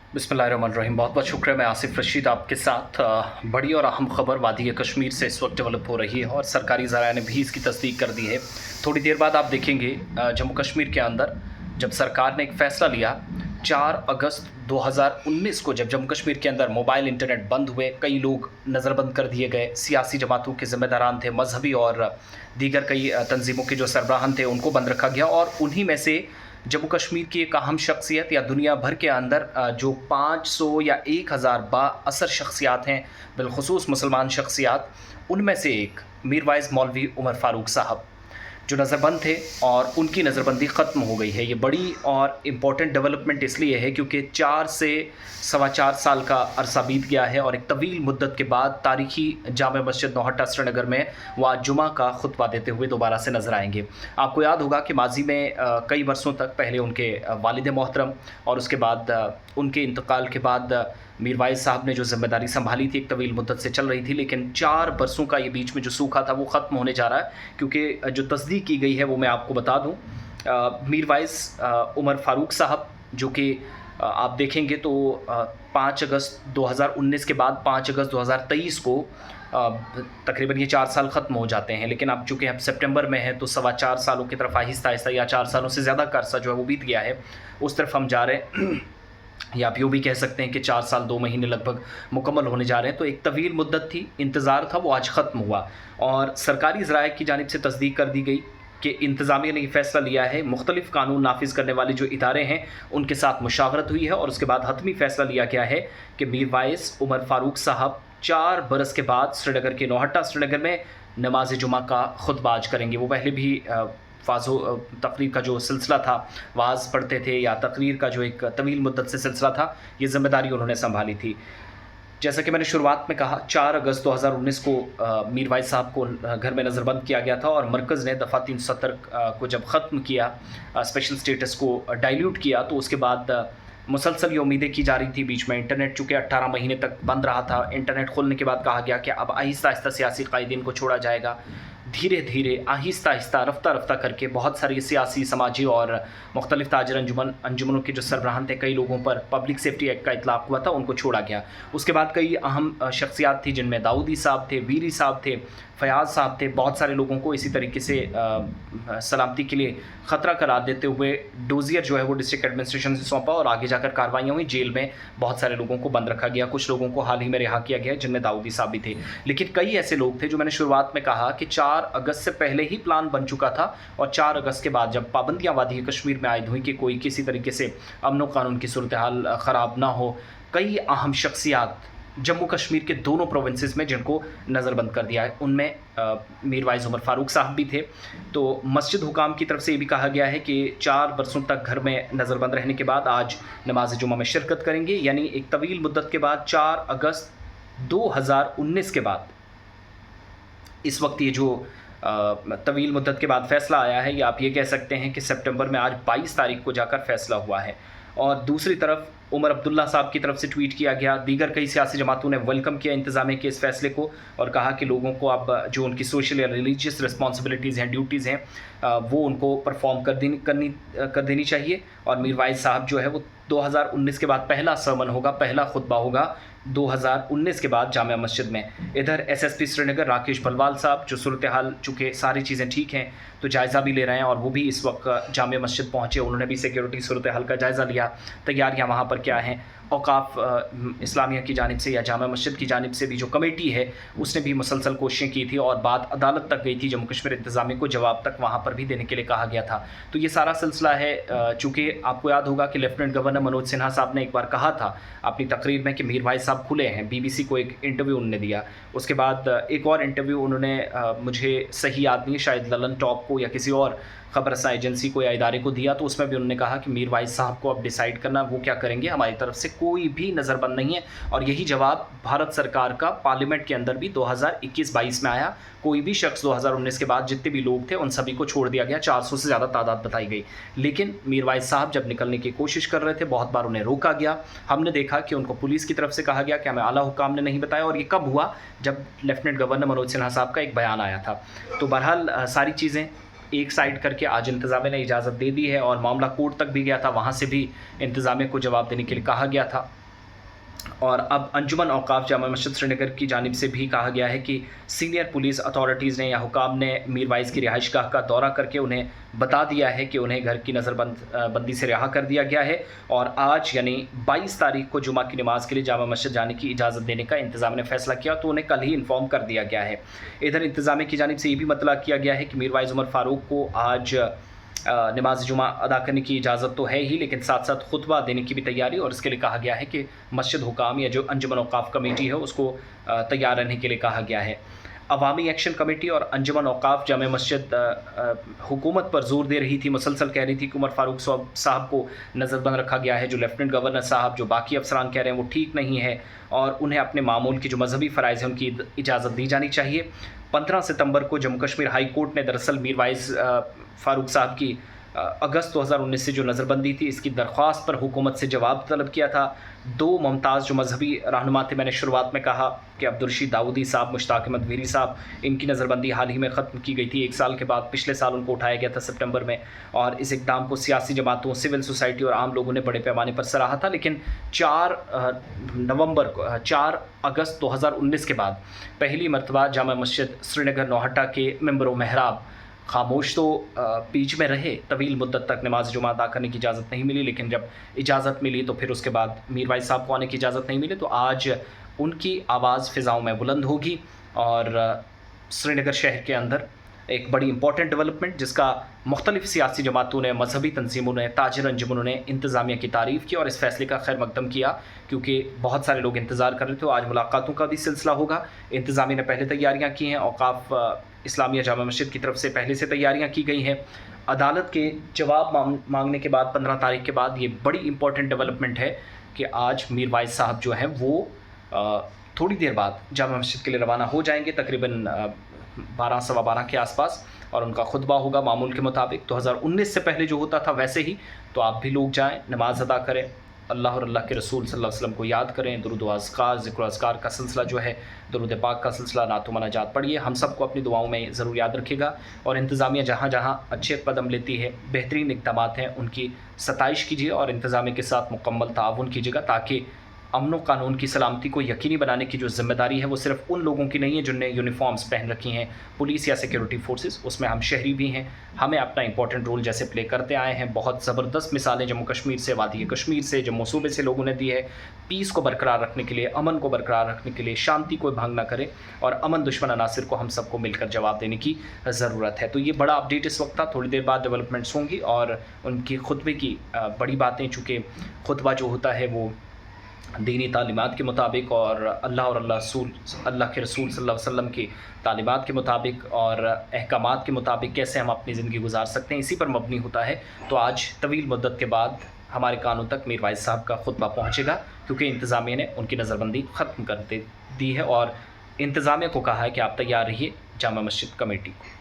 बिस्मिल्लाहिर्रहमानिर्रहीम। बहुत बहुत शुक्रिया। मैं आसिफ रशीद आपके साथ। बड़ी और अहम खबर वादी कश्मीर से इस वक्त डेवलप हो रही है और सरकारी ज़राए ने भी इसकी तस्दीक कर दी है। थोड़ी देर बाद आप देखेंगे जम्मू कश्मीर के अंदर जब सरकार ने एक फ़ैसला लिया 4 अगस्त 2019 को, जब जम्मू कश्मीर के अंदर मोबाइल इंटरनेट बंद हुए, कई लोग नज़रबंद कर दिए गए, सियासी जमातों के ज़िम्मेदारान थे, मजहबी और दीगर कई तंजीमों के जो सरबराहान थे उनको बंद रखा गया। और उन्हीं में से जम्मू कश्मीर की एक अहम शख्सियत या दुनिया भर के अंदर जो 500 या 1000 बाअसर शख्सियात हैं, बिलखुसूस मुसलमान शख्सियात, उनमें से एक मीरवाइज़ मौलवी उमर फ़ारूक साहब जो नज़रबंद थे और उनकी नज़रबंदी ख़त्म हो गई है। ये बड़ी और इम्पॉर्टेंट डेवलपमेंट इसलिए है क्योंकि 4 से सवा 4 साल का अरसा बीत गया है और एक तवील मुद्दत के बाद तारीखी जामे मस्जिद नौहट्टा श्रीनगर में वो आज जुमा का खुतबा देते हुए दोबारा से नज़र आएंगे। आपको याद होगा कि माजी में कई बरसों तक पहले उनके वालिद मोहतरम और उसके बाद उनके इंतकाल के बाद मीरवाइज़ साहब ने जो ज़िम्मेदारी संभाली थी, एक तवील मुद्दत से चल रही थी, लेकिन 4 बरसों का ये बीच में जो सूखा था वो ख़त्म होने जा रहा है। क्योंकि जो तस्दीक की गई है वो मैं आपको बता दूं, मीरवाइज़ उमर फ़ारूक साहब जो कि आप देखेंगे तो 5 अगस्त 2019 के बाद 5 अगस्त 2023 को तकरीबन ये 4 साल ख़त्म हो जाते हैं। लेकिन अब चूँकि अब सितंबर में है तो सवा 4 सालों की तरफ आहिस्ता आहिस्ता, या 4 सालों से ज़्यादा का अरसा जो है वो बीत गया है, उस तरफ हम जा रहे हैं। या आप यूँ भी कह सकते हैं कि 4 साल 2 महीने लगभग मुकम्मल होने जा रहे हैं। तो एक तवील मुद्दत थी, इंतज़ार था, वो आज ख़त्म हुआ और सरकारी ज़राए की जानिब से तस्दीक कर दी गई कि इंतज़ामिया ने ये फ़ैसला लिया है। मुख्तलिफ़ कानून नाफिज करने वाले जो इदारे हैं उनके साथ मुशावरत हुई है और उसके बाद हतमी फ़ैसला लिया गया है कि मीरवाइज़ उमर फ़ारूक साहब 4 बरस के बाद श्रीनगर के नौहट्टा श्रीनगर में नमाज जुमा का खुतबा आज करेंगे। वो पहले भी वाज़ो तकरीर का जो सिलसिला था, वाज़ पढ़ते थे या तकरीर का जो एक तवील मुद्दत से सिलसिला था, ये ज़िम्मेदारी उन्होंने संभाली थी। जैसा कि मैंने शुरुआत में कहा, 4 अगस्त 2019 को मीरवाइज़ साहब को घर में नज़रबंद किया गया था और मरकज़ ने दफ़ा 370 को जब ख़त्म किया, स्पेशल स्टेटस को डाइल्यूट किया, तो उसके बाद मुसलसल ये उम्मीदें की जा रही थी। बीच में इंटरनेट चूँकि 18 महीने तक बंद रहा था, इंटरनेट खुलने के बाद कहा गया कि अब आहिस्ता आहिस्ता सियासी कायदीन को छोड़ा जाएगा। धीरे धीरे आहिस्ता आहिस्ता रफ्ता रफ्ता करके बहुत सारी सियासी, समाजी और मुख्तलिफ ताजर अंजुमनों के जो सरबराहान थे, कई लोगों पर पब्लिक सेफ्टी एक्ट का इतलाक़ हुआ था, उनको छोड़ा गया। उसके बाद कई अहम शख्सियात थी जिनमें दाऊदी साहब थे, वीरी साहब थे, फ़याज़ साहब थे। बहुत सारे लोगों को इसी तरीके से सलामती के लिए ख़तरा करार देते हुए डोजियर जो है वो डिस्ट्रिक्ट एडमिनिस्ट्रेशन से सौंपा और आगे जाकर कार्रवाइयाँ हुई। जेल में बहुत सारे लोगों को बंद रखा गया, कुछ लोगों को हाल ही में रिहा किया गया जिनमें दाऊदी साहब भी थे। लेकिन कई ऐसे लोग थे जो मैंने शुरुआत में कहा कि 4 अगस्त से पहले ही प्लान बन चुका था और 4 अगस्त के बाद जब पाबंदियाँ वादी कश्मीर में आयद हुई कि कोई किसी तरीके से अमन व कानून की सूरत हाल ख़राब ना हो, कई अहम शख्सियात जम्मू कश्मीर के दोनों प्रोविंसेस में जिनको नज़रबंद कर दिया है, उनमें मीरवाइज़ उमर फ़ारूक साहब भी थे। तो मस्जिद हुकाम की तरफ से ये भी कहा गया है कि 4 बरसों तक घर में नज़रबंद रहने के बाद आज नमाज जुमा में शिरकत करेंगे। यानी एक तवील मुद्दत के बाद 4 अगस्त 2019 के बाद इस वक्त ये जो तवील मुद्दत के बाद फ़ैसला आया है, या आप ये कह सकते हैं कि सितंबर में आज 22 तारीख को जाकर फ़ैसला हुआ है। और दूसरी तरफ उमर अब्दुल्ला साहब की तरफ से ट्वीट किया गया, दीगर कई सियासी जमातों ने वेलकम किया इंतज़ामिया के इस फ़ैसले को और कहा कि लोगों को अब जो उनकी सोशल या रिलीजियस रिस्पॉन्सिबिलिटीज़ हैं, ड्यूटीज़ हैं, वो उनको परफॉर्म कर देनी चाहिए। और मीरवाइज़ साहब जो है वो 2019 के बाद पहला सरमन होगा, पहला खुतबा होगा 2019 के बाद जामिया मस्जिद में। इधर SSP श्रीनगर राकेश बलवाल साहब जो सूरत हाल, चूँकि सारी चीज़ें ठीक हैं तो जायज़ा भी ले रहे हैं और वो भी इस वक्त जामिया मस्जिद पहुँचे, उन्होंने भी सिक्योरिटी सूरत हाल का जायज़ा लिया, तैयारियाँ वहाँ पर क्या हैं। औकाफ इस्लामिया की जानिब से या जामिया मस्जिद की जानिब से भी जो कमेटी है उसने भी मुसलसल कोशिशें की थी और बात अदालत तक गई थी, जम्मू कश्मीर इंतज़ामिया को जवाब तक वहाँ पर भी देने के लिए कहा गया था। तो ये सारा सिलसिला है। चूँकि आपको याद होगा कि लेफ्टिनेंट गवर्नर मनोज सिन्हा साहब ने एक बार कहा था अपनी तकरीर में कि मीरवाइज़ साहब खुले हैं। BBC को एक इंटरव्यू उन्होंने दिया, उसके बाद एक और इंटरव्यू उन्होंने मुझे सही याद नहीं है, शायद ललन टॉप को या किसी और ख़बर रसां एजेंसी को या इदारे को दिया, तो उसमें भी उन्होंने कहा कि मीरवाइज़ साहब को अब डिसाइड करना वो क्या करेंगे, हमारी तरफ से कोई भी नज़रबंद नहीं है। और यही जवाब भारत सरकार का पार्लियामेंट के अंदर भी 2021-22 में आया। कोई भी शख्स 2019 के बाद जितने भी लोग थे उन सभी को छोड़ दिया गया, 400 से ज़्यादा तादाद बताई गई। लेकिन मीरवाइज़ साहब जब निकलने की कोशिश कर रहे थे, बहुत बार उन्हें रोका गया। हमने देखा कि उनको पुलिस की तरफ से कहा गया कि हमें आला हुकाम ने नहीं बताया, और ये कब हुआ, जब लेफ्टिनेंट गवर्नर मनोज सिन्हा साहब का एक बयान आया था। तो बहरहाल सारी चीज़ें एक साइड करके आज इंतज़ामिया ने इजाज़त दे दी है और मामला कोर्ट तक भी गया था, वहाँ से भी इंतज़ामिया को जवाब देने के लिए कहा गया था। और अब अंजुमन औक़ाफ़ जामा मस्जिद श्रीनगर की जानिब से भी कहा गया है कि सीनियर पुलिस अथॉरिटीज़ ने या हुकाम ने मीर वाइज़ की रिहाइशगाह का दौरा करके उन्हें बता दिया है कि उन्हें घर की बंदी से रिहा कर दिया गया है और आज यानी 22 तारीख को जुमा की नमाज़ के लिए जामा मस्जिद जाने की इजाज़त देने का इंतज़ामिया ने फ़ैसला किया, तो उन्हें कल ही इन्फॉर्म कर दिया गया है। इधर इंतज़ामिया की जानिब से ये भी मतला किया गया है कि मीर वाइज़ उमर फ़ारूक को आज नमाज जुमा अदा करने की इजाज़त तो है ही, लेकिन साथ साथ खुतबा देने की भी तैयारी, और इसके लिए कहा गया है कि मस्जिद हुकाम या जो अंजुमन औक़ाफ़ कमेटी है उसको तैयार रहने के लिए कहा गया है। अवामी एक्शन कमेटी और अंजुमन औक़ाफ़ जामे मस्जिद हुकूमत पर ज़ोर दे रही थी, मुसलसल कह रही थी कि उमर फ़ारूक साहब को नज़रबंद रखा गया है, जो लेफ्टिनेंट गवर्नर साहब, जो बाकी अफसरान कह रहे हैं वो ठीक नहीं है और उन्हें अपने मामूल की जो मजहबी फ़राइज़ हैं उनकी इजाज़त दी जानी चाहिए। 15 सितंबर को जम्मू कश्मीर हाई कोर्ट ने दरअसल मीर वाइज़ फ़ारूक साहब की अगस्त 2019 से जो नज़रबंदी थी इसकी दरख्वास्त पर हुकूमत से जवाब तलब किया था। 2 मुमताज़ जो मजहबी रहनुमा थे, मैंने शुरुआत में कहा कि अब्दुलरशीद दाऊदी साहब, मुश्ताक अहमद वीरी साहब, इनकी नज़रबंदी हाल ही में ख़त्म की गई थी 1 साल के बाद। पिछले साल उनको उठाया गया था सितंबर में, और इस इक़दाम को सियासी जमातों, सिविल सोसाइटी और आम लोगों ने बड़े पैमाने पर सराहा था। लेकिन 4 अगस्त 2019 के बाद पहली मरतबा जामा मस्जिद श्रीनगर नौहट्टा के मिंबर व महराब खामोश तो बीच में रहे, तवील मुद्दत तक नमाज जुमा अदा करने की इजाज़त नहीं मिली, लेकिन जब इजाज़त मिली तो फिर उसके बाद मीर वाइज़ साहब को आने की इजाज़त नहीं मिली, तो आज उनकी आवाज़ फ़िज़ाओं में बुलंद होगी। और श्रीनगर शहर के अंदर एक बड़ी इंपॉर्टेंट डेवलपमेंट जिसका मुख्तलिफ़ सियासी जमातों ने, मजहबी तंजीमों ने, ताजिर अंजुमनों ने इंतज़ामिया की तारीफ़ की और इस फ़ैसले का खैर मकदम किया, क्योंकि बहुत सारे लोग इंतज़ार कर रहे थे। आज मुलाकातों का भी सिलसिला होगा। इंतज़ामिया ने पहले तैयारियाँ की हैं, औक़ाफ़ इस्लामिया जामा मस्जिद की तरफ से पहले से तैयारियाँ की गई हैं। अदालत के जवाब मांगने के बाद 15 तारीख के बाद ये बड़ी इंपॉर्टेंट डेवलपमेंट है कि आज मीर वाइज़ साहब जो हैं वो थोड़ी देर बाद जामा मस्जिद के लिए रवाना हो जाएंगे, तकरीबन 12 सवा 12 के आसपास, और उनका खुतबा होगा मामूल के मुताबिक 2019 से पहले जो होता था वैसे ही। तो आप भी लोग जाएँ, नमाज़ अदा करें, अल्लाह और अल्लाह के रसूल सल्लल्लाहु अलैहि वसल्लम को याद करें, दुरूद व अज़कार, ज़िक्र व अज़कार का सिलसिला जो है, दुरूद पाक का सिलसिला, नात व मनाजात पढ़िए। हम सबको अपनी दुआओं में ज़रूर याद रखिएगा। और इंतज़ामिया जहाँ जहाँ अच्छे कदम लेती है, बेहतरीन इक़दामात हैं, उनकी सताइश कीजिए और इंतज़ामिया के साथ मुकम्मल ताउन कीजिएगा, ताकि अमन व कानून की सलामती को यकीनी बनाने की जो ज़िम्मेदारी है वो सिर्फ़ उन लोगों की नहीं है जिनने यूनिफ़ॉर्म्स पहन रखी हैं, पुलिस या सिक्योरिटी फोर्सेस, उसमें हम शहरी भी हैं। हमें अपना इंपॉर्टेंट रोल जैसे प्ले करते आए हैं। बहुत ज़बरदस्त मिसालें जम्मू कश्मीर से, वादी कश्मीर से, जम्मू सूबे से लोगों ने दी है, पीस को बरकरार रखने के लिए, अमन को बरकरार रखने के लिए, शांति को भंग ना करें और अमन दुश्मन अनासिर को हम सबको मिलकर जवाब देने की ज़रूरत है। तो ये बड़ा अपडेट इस वक्त था। थोड़ी देर बाद डेवलपमेंट्स होंगी और उनकी खुतबे की बड़ी बातें, चूँकि खुतबा जो होता है वो दीनी तालीमात के मुताबिक और अल्लाह के रसूल सल्लल्लाहु अलैहि वसल्लम की तालीमात के मुताबिक और अहकामात के मुताबिक कैसे हम अपनी ज़िंदगी गुजार सकते हैं, इसी पर मबनी होता है। तो आज तवील मुद्दत के बाद हमारे कानों तक मीर वाइज़ साहब का खुतबा पहुँचेगा, क्योंकि इंतज़ामिया ने उनकी नज़रबंदी ख़त्म कर दी है और इंतज़ामिया को कहा है कि आप तैयार रहिए जामा मस्जिद कमेटी को।